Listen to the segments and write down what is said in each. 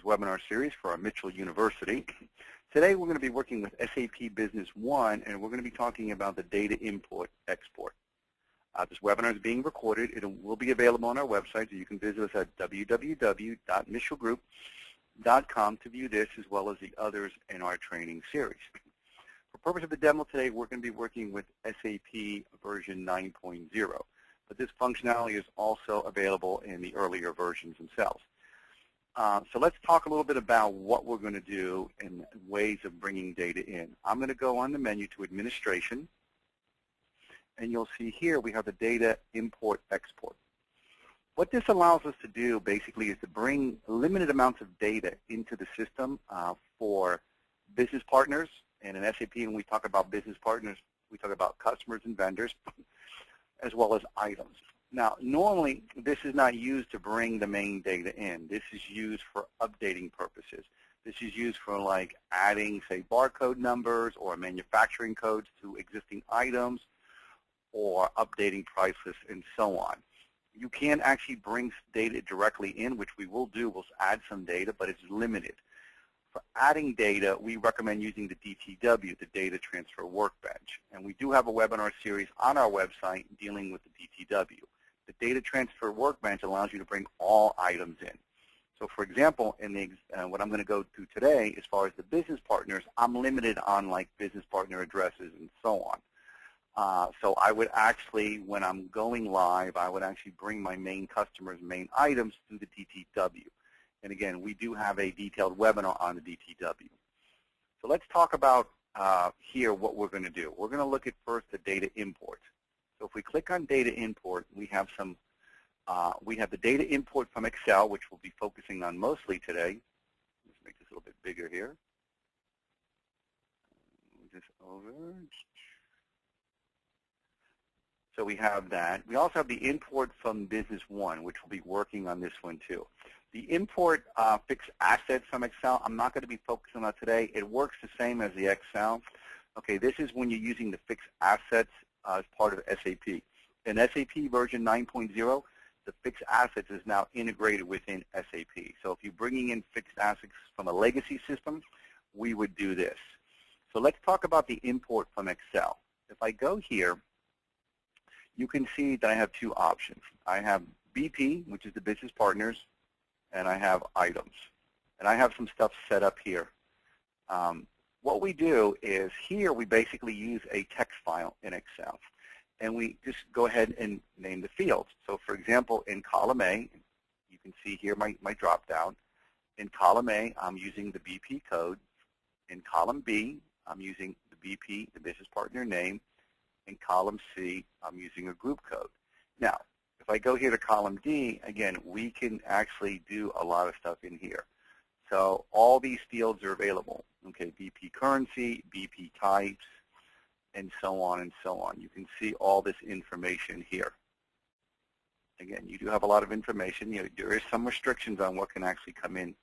webinar series for our Michell University. Today we're going to be working with SAP Business One, and we're going to be talking about the data import export. This webinar is being recorded. It will be available on our website, so you can visit us at www.michellgroup.com to view this as well as the others in our training series. For purpose of the demo today, we're going to be working with SAP version 9.0, but this functionality is also available in the earlier versions themselves. So let's talk a little bit about what we're going to do and ways of bringing data in. I'm going to go on the menu to Administration, and you'll see here we have the data import export. What this allows us to do basically is to bring limited amounts of data into the system for business partners. And in SAP, when we talk about business partners, we talk about customers and vendors, as well as items. Now, normally, this is not used to bring the main data in. This is used for updating purposes. This is used for, like, adding, say, barcode numbers or manufacturing codes to existing items or updating price lists and so on. You can actually bring data directly in, which we will do. We'll add some data, but it's limited. For adding data, we recommend using the DTW, the Data Transfer Workbench. And we do have a webinar series on our website dealing with the DTW. The Data Transfer Workbench allows you to bring all items in. So for example, in the, what I'm going to go through today, as far as the business partners, I'm limited on like business partner addresses and so on. So I would actually, when I'm going live, I would actually bring my main customers' main items through the DTW. And again, we do have a detailed webinar on the DTW. So let's talk about here what we're going to do. We're going to look at first the data import. So if we click on data import, we have some, we have the data import from Excel, which we'll be focusing on mostly today. Let's make this a little bit bigger here. Move this over. So we have that. We also have the import from Business One, which we'll be working on this one too. The import fixed assets from Excel, I'm not going to be focusing on today. It works the same as the Excel. Okay, this is when you're using the fixed assets as part of SAP. In SAP version 9.0, the fixed assets is now integrated within SAP. So if you're bringing in fixed assets from a legacy system, we would do this. So let's talk about the import from Excel. If I go here, you can see that I have two options. I have BP, which is the business partners, and I have items. And I have some stuff set up here. What we do is here we basically use a text file in Excel. And we just go ahead and name the fields. So for example, in column A, you can see here my drop down. In column A, I'm using the BP code. In column B, I'm using the BP, the business partner name. In column C, I'm using a group code. Now, if I go here to column D, again, we can actually do a lot of stuff in here. So all these fields are available. Okay, BP currency, BP types, and so on and so on. You can see all this information here. Again, you do have a lot of information. You know, there is some restrictions on what can actually come in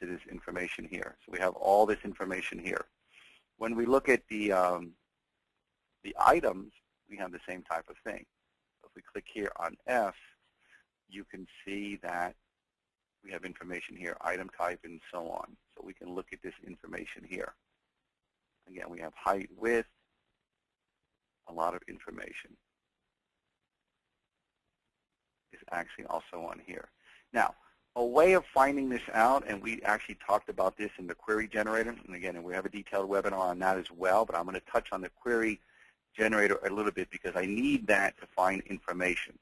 to this information here. So we have all this information here. When we look at the items, we have the same type of thing. So if we click here on F, you can see that we have information here, item type, and so on. So we can look at this information here. Again, we have height, width, a lot of information is actually also on here. Now, a way of finding this out, and we actually talked about this in the query generator, and again, we have a detailed webinar on that as well, but I'm going to touch on the query generator a little bit because I need that to find information.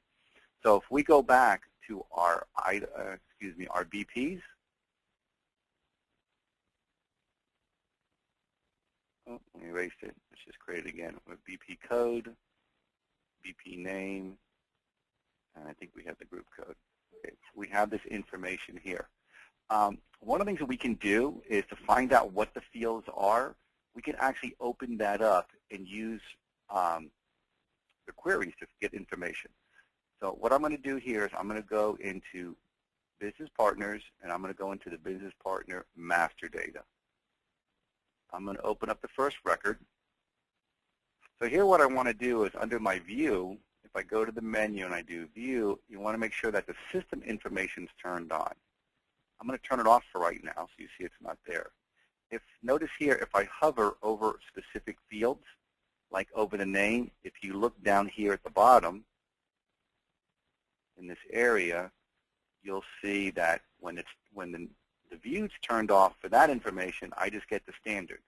So if we go back to our our BPs. Oh, let me erase it. Let's just create it again with BP code, BP name, and I think we have the group code. Okay, so we have this information here. One of the things that we can do is to find out what the fields are. We can actually open that up and use the queries to get information. So what I'm going to do here is I'm going to go into Business Partners, and I'm going to go into the Business Partner Master Data. I'm going to open up the first record. So here what I want to do is under my View, if I go to the menu and I do View, you want to make sure that the system information is turned on. I'm going to turn it off for right now so you see it's not there. Notice here, if I hover over specific fields, like over the name, if you look down here at the bottom in this area, you'll see that when the view's turned off for that information, I just get the standard.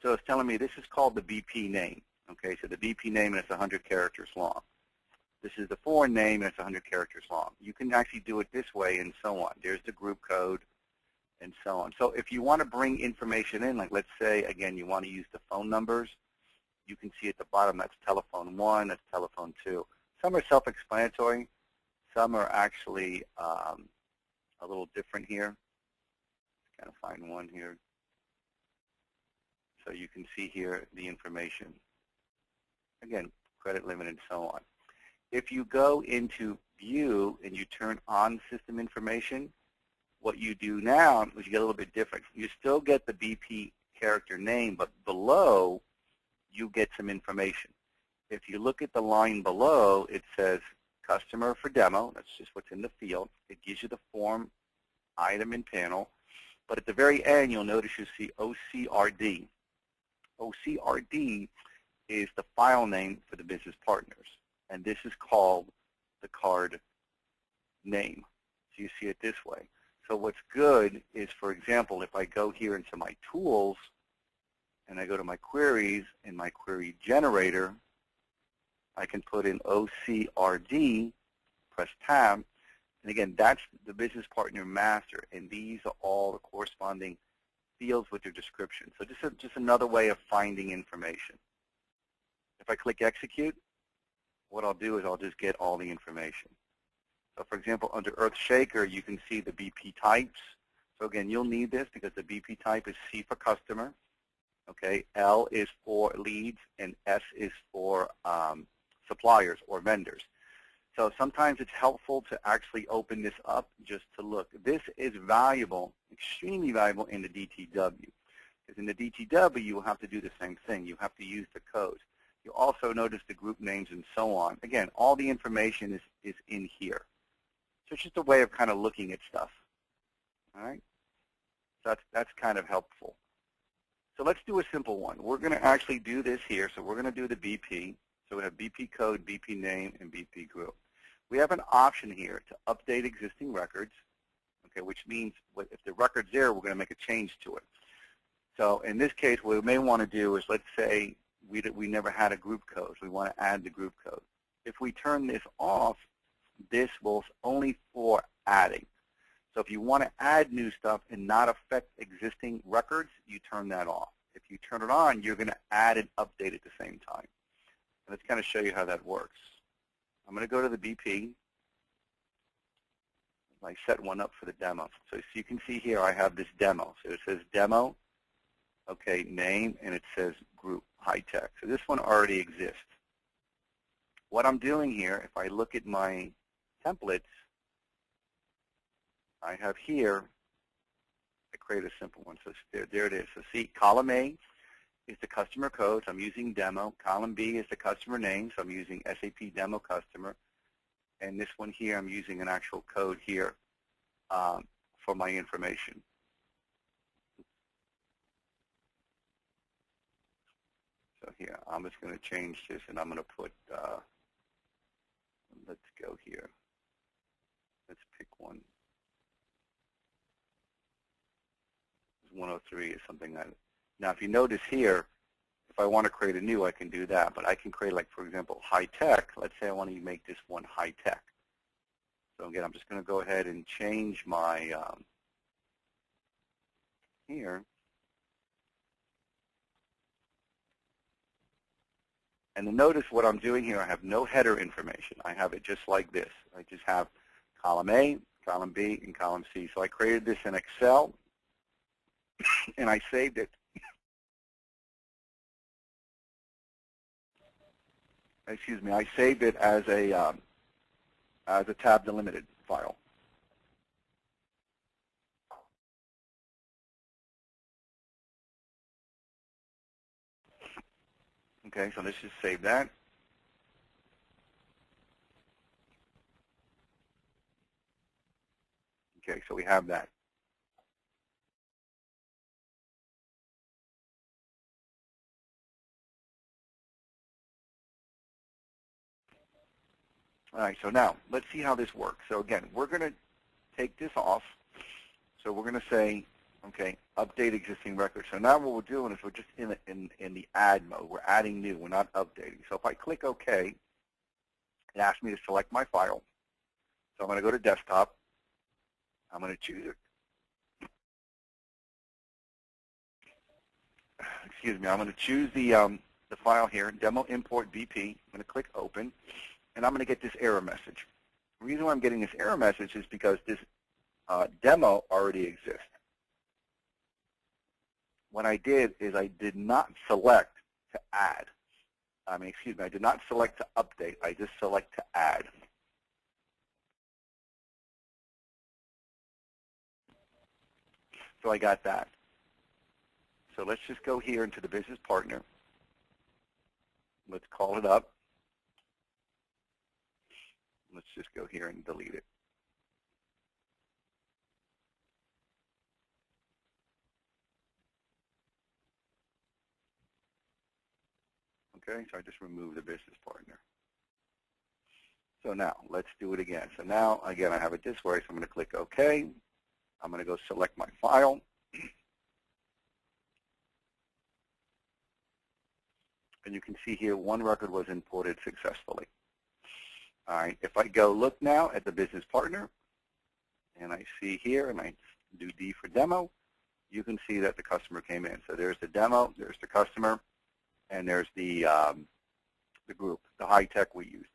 So it's telling me this is called the BP name. Okay, so the BP name, and it's 100 characters long. This is the foreign name, and it's 100 characters long. You can actually do it this way and so on. There's the group code and so on. So if you want to bring information in, like let's say, again, you want to use the phone numbers, you can see at the bottom that's telephone 1, that's telephone 2. Some are self-explanatory. Some are actually a little different here. Kind of find one here. So you can see here the information. Again, credit limit and so on. If you go into View and you turn on System Information, what you do now is you get a little bit different. You still get the BP character name, but below you get some information. If you look at the line below, it says customer for demo. That's just what's in the field. It gives you the form, item, and panel. But at the very end, you'll notice you see OCRD. OCRD is the file name for the business partners. And this is called the card name. So you see it this way. So what's good is, for example, if I go here into my tools and I go to my queries in my query generator, I can put in OCRD, press tab, and again, that's the business partner master, and these are all the corresponding fields with their description. So just another way of finding information. If I click execute, what I'll do is I'll just get all the information. So for example, under Earthshaker, you can see the BP types. So again, you'll need this because the BP type is C for customer. Okay, L is for leads, and S is for suppliers or vendors. So sometimes it's helpful to actually open this up just to look. This is valuable, extremely valuable in the DTW. Because in the DTW, you have to do the same thing. You have to use the codes. You also notice the group names and so on. Again, all the information is in here. So it's just a way of kind of looking at stuff. All right? So that's kind of helpful. So let's do a simple one. We're going to actually do this here. So we're going to do the BP. So we have BP code, BP name, and BP group. We have an option here to update existing records, okay, which means if the record's there, we're going to make a change to it. So in this case, what we may want to do is, let's say we never had a group code. We want to add the group code. If we turn this off, this will only for adding. So if you want to add new stuff and not affect existing records, you turn that off. If you turn it on, you're going to add and update at the same time. And let's kind of show you how that works. I'm going to go to the BP. I set one up for the demo. So you can see here I have this demo. So it says demo, okay, name, and it says group, high tech. So this one already exists. What I'm doing here, if I look at my templates, I have here, I create a simple one. So there it is. So see, column A is the customer code. So I'm using demo. Column B is the customer name. So I'm using SAP demo customer. And this one here, I'm using an actual code here for my information. So here, I'm just going to change this, and I'm going to put, let's go here. Let's pick one. 103 is something that, now if you notice here, if I want to create a new, I can do that. But I can create, like, for example, high tech. Let's say I want to make this one high tech. So again, I'm just going to go ahead and change my, here. And then notice what I'm doing here, I have no header information. I have it just like this. I just have column A, column B, and column C. So I created this in Excel, and I saved it. Excuse me, I saved it as a tab delimited file. Okay, so let's just save that. Okay, so we have that. All right, so now let's see how this works. So again, we're going to take this off. So we're going to say, okay, update existing record. So now what we're doing is we're just in the add mode. We're adding new. We're not updating. So if I click OK, it asks me to select my file. So I'm going to go to desktop. I'm going to choose it. Excuse me. I'm going to choose the file here, demo import BP. I'm going to click open, and I'm going to get this error message. The reason why I'm getting this error message is because this demo already exists. What I did is I did not select to add. I did not select to update. I just select to add. So I got that. So let's just go here into the business partner. Let's call it up. Let's just go here and delete it. Okay, so I just removed the business partner. So now let's do it again. So now, again, I have it this way, so I'm going to click OK. I'm going to go select my file. And you can see here one record was imported successfully. All right, if I go look now at the business partner, and I see here, and I do D for demo, you can see that the customer came in. So there's the demo, there's the customer, and there's the group, the high tech we used.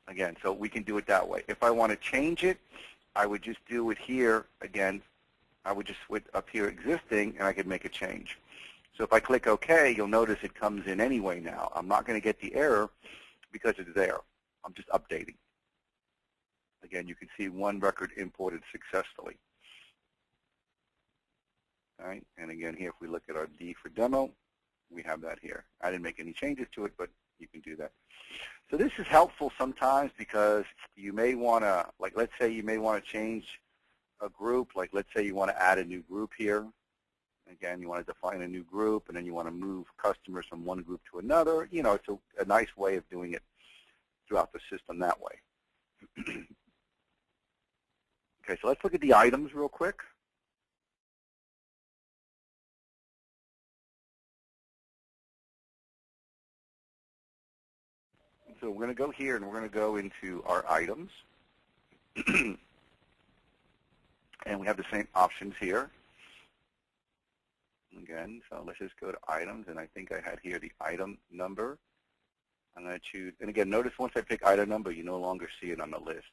Again, so we can do it that way. If I want to change it, I would just do it here again. I would just switch up here existing, and I could make a change. So if I click OK, you'll notice it comes in anyway now. I'm not going to get the error because it's there. I'm just updating. Again, you can see one record imported successfully. All right, and again here, if we look at our D for demo, we have that here. I didn't make any changes to it, but you can do that. So this is helpful sometimes because you may want to, like let's say you may want to change a group, like let's say you want to add a new group here. Again, you want to define a new group, and then you want to move customers from one group to another. You know, it's a nice way of doing it throughout the system that way. Okay, so let's look at the items real quick. So we're going to go here, and we're going to go into our items. And we have the same options here. Again, so let's just go to items, and I think I had here the item number. I'm going to choose, and again, notice once I pick item number, you no longer see it on the list.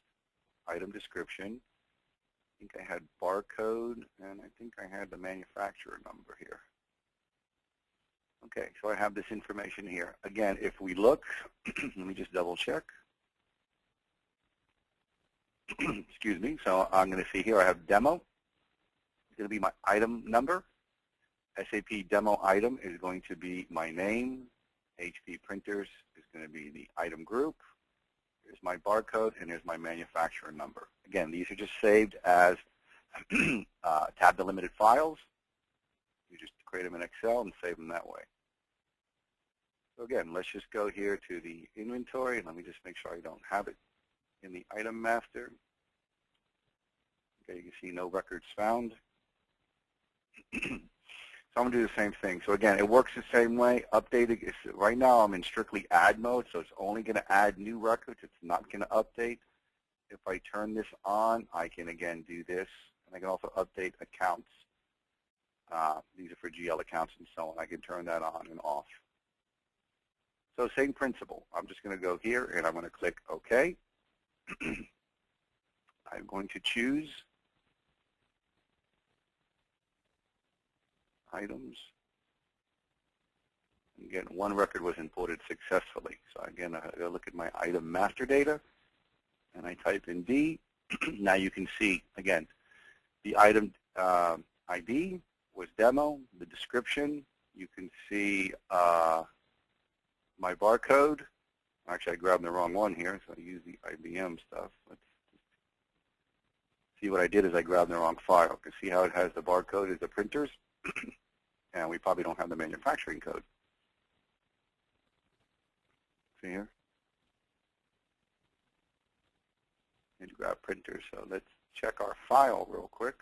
Item description. I think I had barcode, and I think I had the manufacturer number here. Okay, so I have this information here. Again, if we look, let me just double check. Excuse me. So I'm going to see here I have demo. It's going to be my item number. SAP demo item is going to be my name. HP printers is going to be the item group. Here's my barcode, and here's my manufacturer number. Again, these are just saved as tab delimited files. You just create them in Excel and save them that way. So again, let's just go here to the inventory. Let me just make sure I don't have it in the item master. Okay, you can see no records found. So I'm going to do the same thing. So again, it works the same way. Updating, right now I'm in strictly add mode, so it's only going to add new records. It's not going to update. If I turn this on, I can again do this. And I can also update accounts. These are for GL accounts and so on. I can turn that on and off. So same principle. I'm just going to go here, and I'm going to click OK. I'm going to choose items. Again, one record was imported successfully. So again, I look at my item master data, and I type in D. Now you can see, again, the item ID was demo, the description. You can see my barcode. Actually, I grabbed the wrong one here, so I use the IBM stuff. Let's see what I did is I grabbed the wrong file. You can see how it has the barcode as the printers, and we probably don't have the manufacturing code. printers. So let's check our file real quick.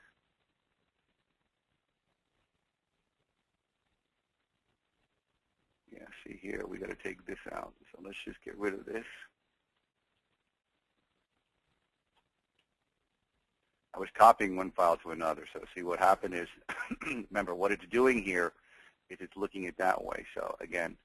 Yeah, see here, we got to take this out. So let's just get rid of this. I was copying one file to another. So see what happened is, remember what it's doing here is it's looking it that way. So again,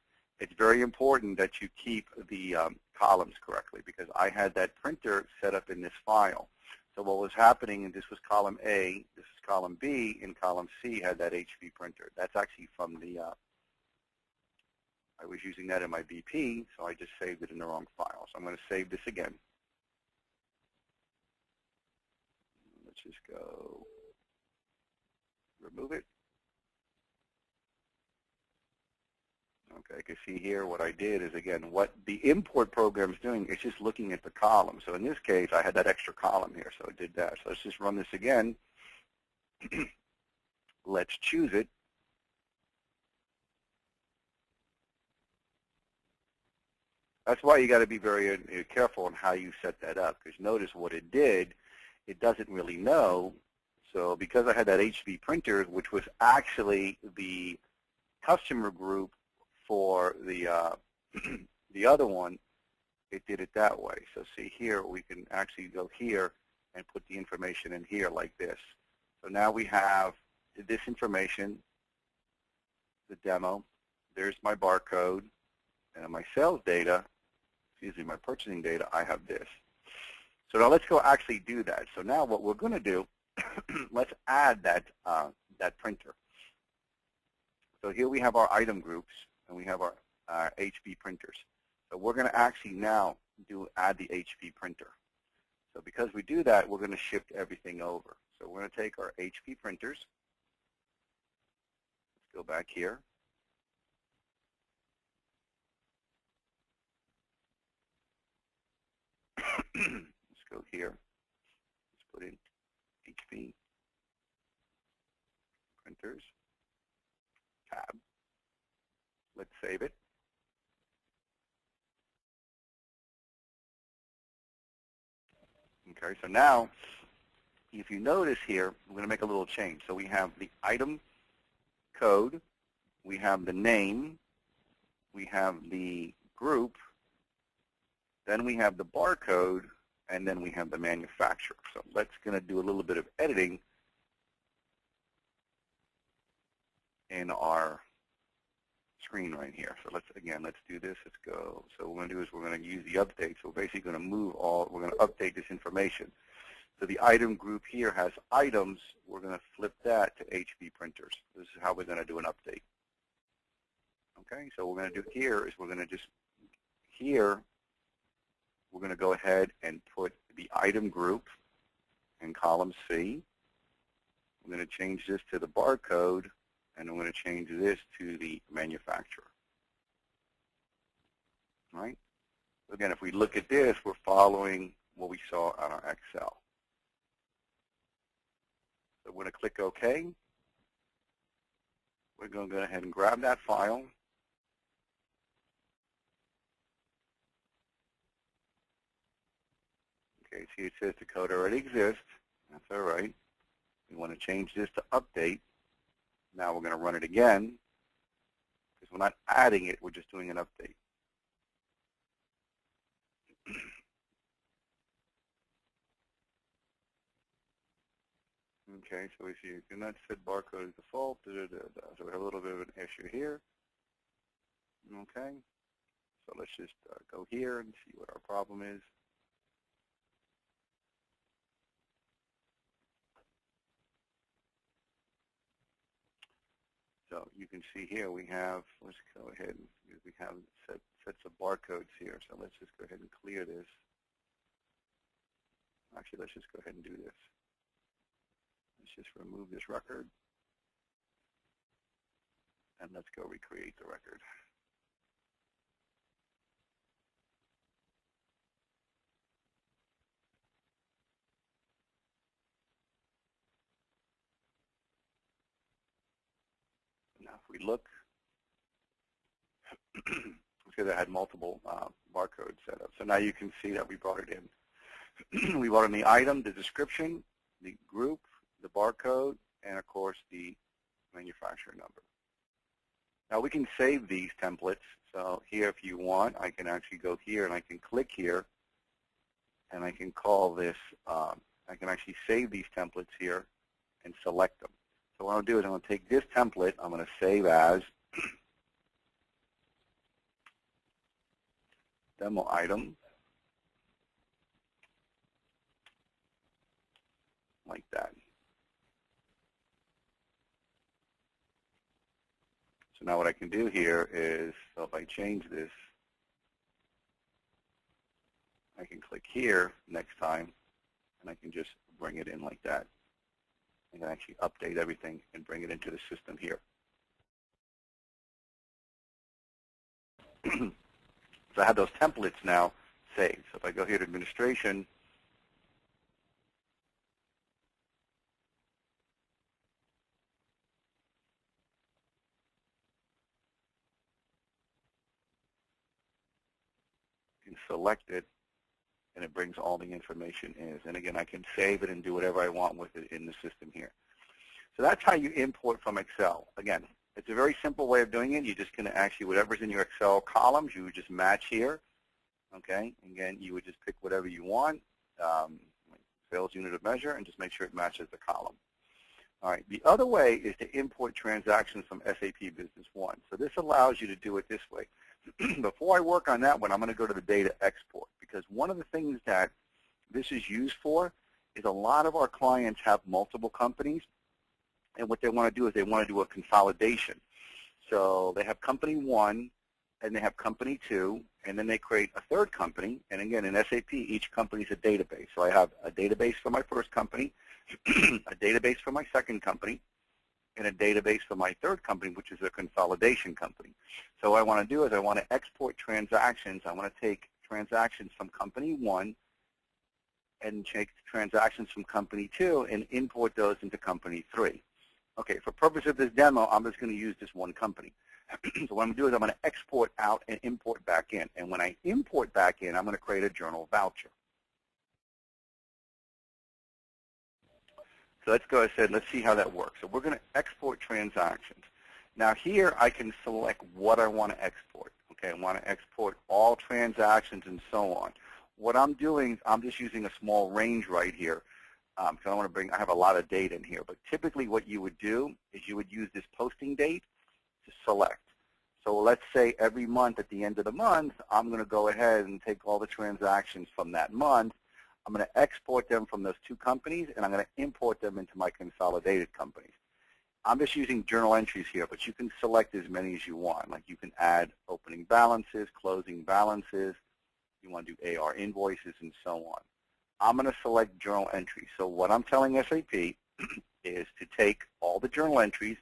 it's very important that you keep the columns correctly because I had that printer set up in this file. So what was happening, and this was column A, this is column B, and column C had that HP printer. That's actually from the, I was using that in my BP, so I just saved it in the wrong file. So I'm going to save this again. Let's just go remove it. Okay, you can see here what I did is, again, what the import program is doing is just looking at the column. So in this case, I had that extra column here, so it did that. So let's just run this again. Let's choose it. That's why you got to be very careful on how you set that up, because notice what it did, it doesn't really know. So because I had that HP printer, which was actually the customer group for the the other one, it did it that way. So see here, we can actually go here and put the information in here like this. So now we have this information, the demo. There's my barcode, and my sales data, excuse me, my purchasing data, I have this. So now let's go actually do that. So now what we're going to do, let's add that, that printer. So here we have our item groups, and we have our HP printers. So we're going to actually now add the HP printer. So because we do that, we're going to shift everything over. So we're going to take our HP printers. Let's go back here. Let's go here. Let's put in HP printers tab. Let's save it. Okay, so now if you notice here, we're going to make a little change. So we have the item code, we have the name, we have the group, then we have the barcode, and then we have the manufacturer. So let's going to do a little bit of editing in our screen right here. So let's do this. Let's go. So what we're going to do is we're going to use the update. So we're basically going to move we're going to update this information. So the item group here has items. We're going to flip that to HP printers. This is how we're going to do an update. Okay, so what we're going to do here is we're going to just, here, we're going to go ahead and put the item group in column C. We're going to change this to the barcode, and I'm going to change this to the manufacturer. All right? So again, if we look at this, we're following what we saw on our Excel. So we're going to click OK. We're going to go ahead and grab that file. Okay, see it says the code already exists. That's all right. We want to change this to update. Now we're going to run it again because we're not adding it, we're just doing an update. Okay, so we see you cannot set barcode as default. So we have a little bit of an issue here. Okay, so let's just go here and see what our problem is. So you can see here we have, let's go ahead and we have sets of barcodes here. So let's just go ahead and clear this. Actually, let's just go ahead and do this. Let's just remove this record. And let's go recreate the record. Now if we look, because I had multiple barcodes set up. So now you can see that we brought it in. We vote on the item, the description, the group, the barcode, and of course the manufacturer number. Now we can save these templates. So here, if you want, I can actually go here and I can click here, and I can call this, I can actually save these templates here and select them. So what I'll do is I'm going to take this template, I'm going to save as demo item, like that. So now what I can do here is, so if I change this, I can click here next time, and I can just bring it in like that. I can actually update everything and bring it into the system here. So I have those templates now saved. So if I go here to administration, I can select it, and it brings all the information in. And again, I can save it and do whatever I want with it in the system here. So that's how you import from Excel. Again, it's a very simple way of doing it. You're just going to actually, whatever's in your Excel columns, you would just match here. Okay? Again, you would just pick whatever you want, sales unit of measure, and just make sure it matches the column. All right. The other way is to import transactions from SAP Business One. So this allows you to do it this way. Before I work on that one, I'm going to go to the data export, because one of the things that this is used for is a lot of our clients have multiple companies, and what they want to do is they want to do a consolidation. So they have company 1, and they have company 2, and then they create a third company. And again, in SAP, each company is a database. So I have a database for my first company, a database for my second company, and a database for my third company, which is a consolidation company. So what I want to do is I want to export transactions. I want to take transactions from company 1 and take transactions from company 2 and import those into company 3. Okay, for purpose of this demo, I'm just going to use this one company. So what I'm going to do is I'm going to export out and import back in. And when I import back in, I'm going to create a journal voucher. So let's go ahead, let's see how that works. So we're going to export transactions. Now here I can select what I want to export. Okay, I want to export all transactions and so on. What I'm doing, I'm just using a small range right here. So I want to bring, I have a lot of data in here, but typically what you would do is you would use this posting date to select. So let's say every month at the end of the month, I'm going to go ahead and take all the transactions from that month. I'm going to export them from those two companies, and I'm going to import them into my consolidated companies. I'm just using journal entries here, but you can select as many as you want. Like you can add opening balances, closing balances. You want to do AR invoices and so on. I'm going to select journal entries. So what I'm telling SAP is to take all the journal entries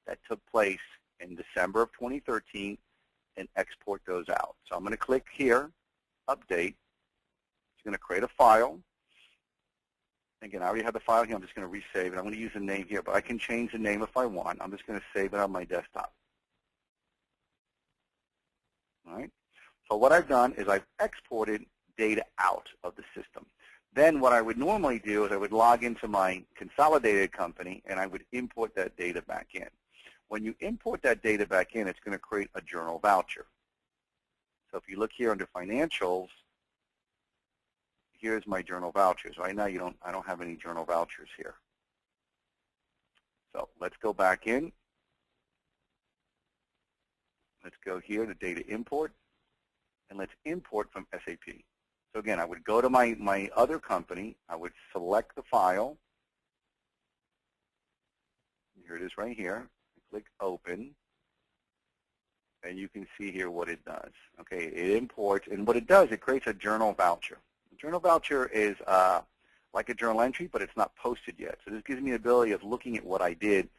that took place in December of 2013 and export those out. So I'm going to click here, update. It's going to create a file. Again, I already have the file here. I'm just going to resave it. I'm going to use the name here, but I can change the name if I want. I'm just going to save it on my desktop. All right. So what I've done is I've exported data out of the system. Then what I would normally do is I would log into my consolidated company, and I would import that data back in. When you import that data back in, it's going to create a journal voucher. So if you look here under financials, here's my journal vouchers. Right now, I don't have any journal vouchers here. So let's go back in. Let's go here to data import, and let's import from SAP. So again, I would go to my other company. I would select the file. Here it is right here. Click Open, and you can see here what it does. Okay, it imports, and what it does, it creates a journal voucher. A journal voucher is like a journal entry, but it's not posted yet. So this gives me the ability of looking at what I did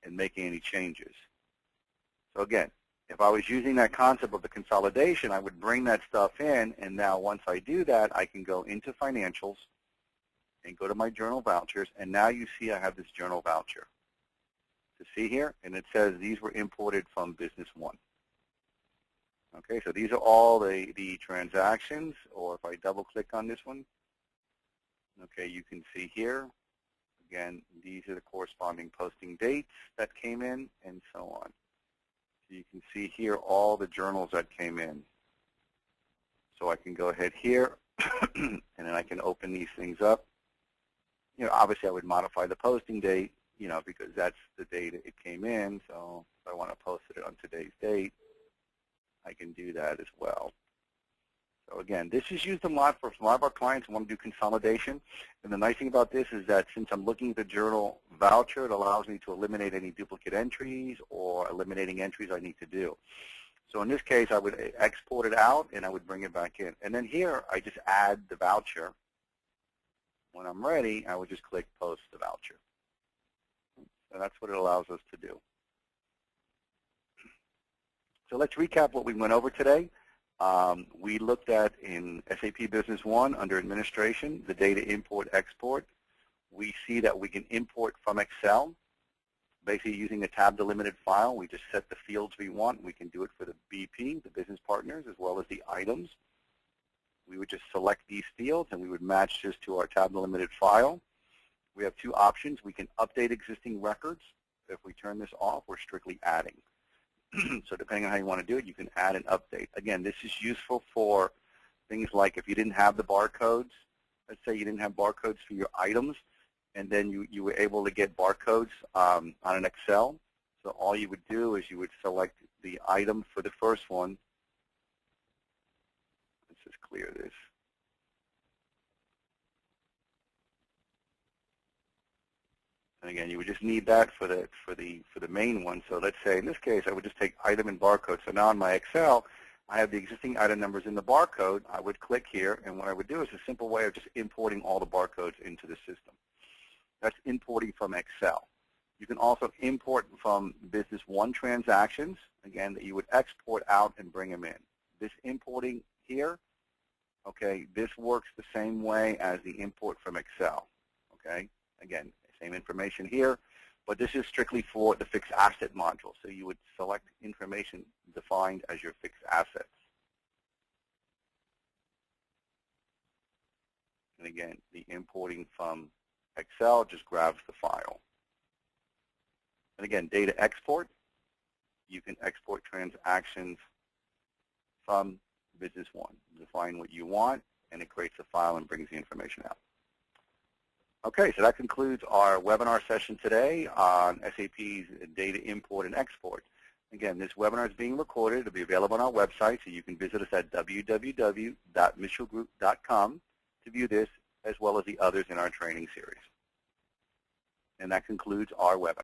and making any changes. So again, if I was using that concept of the consolidation, I would bring that stuff in, and now once I do that, I can go into financials and go to my journal vouchers, and now you see I have this journal voucher. To see here, and it says these were imported from Business One. Okay, so these are all the transactions, or if I double click on this one, Okay, you can see here, again, these are the corresponding posting dates that came in and so on. So you can see here all the journals that came in. So I can go ahead here and then I can open these things up. You know, obviously I would modify the posting date, you know, because that's the date it came in. So if I want to post it on today's date, I can do that as well. So again, this is used a lot for a lot of our clients who want to do consolidation. And the nice thing about this is that since I'm looking at the journal voucher, it allows me to eliminate any duplicate entries or eliminating entries I need to do. So in this case, I would export it out and I would bring it back in. And then here, I just add the voucher. When I'm ready, I would just click Post the Voucher. So that's what it allows us to do. So let's recap what we went over today. We looked at in SAP Business One under Administration, the data import-export. We see that we can import from Excel, basically using a tab-delimited file. We just set the fields we want. We can do it for the BP, the business partners, as well as the items. We would just select these fields, and we would match this to our tab-delimited file. We have two options. We can update existing records. If we turn this off, we're strictly adding. So depending on how you want to do it, you can add and update. Again, this is useful for things like if you didn't have the barcodes. Let's say you didn't have barcodes for your items, and then you were able to get barcodes on an Excel. So all you would do is you would select the item for the first one. Let's just clear this. And again, you would just need that for the main one. So let's say in this case, I would just take item and barcode. So now in my Excel, I have the existing item numbers in the barcode. I would click here, and what I would do is a simple way of just importing all the barcodes into the system. That's importing from Excel. You can also import from Business One transactions, again, that you would export out and bring them in. This importing here, okay, this works the same way as the import from Excel, okay? Again, same information here, but this is strictly for the fixed asset module. So you would select information defined as your fixed assets. And again, the importing from Excel just grabs the file. And again, data export, you can export transactions from Business One. Define what you want, and it creates a file and brings the information out. Okay, so that concludes our webinar session today on SAP's data import and export. Again, this webinar is being recorded. It'll be available on our website, so you can visit us at www.michellgroup.com to view this as well as the others in our training series. And that concludes our webinar.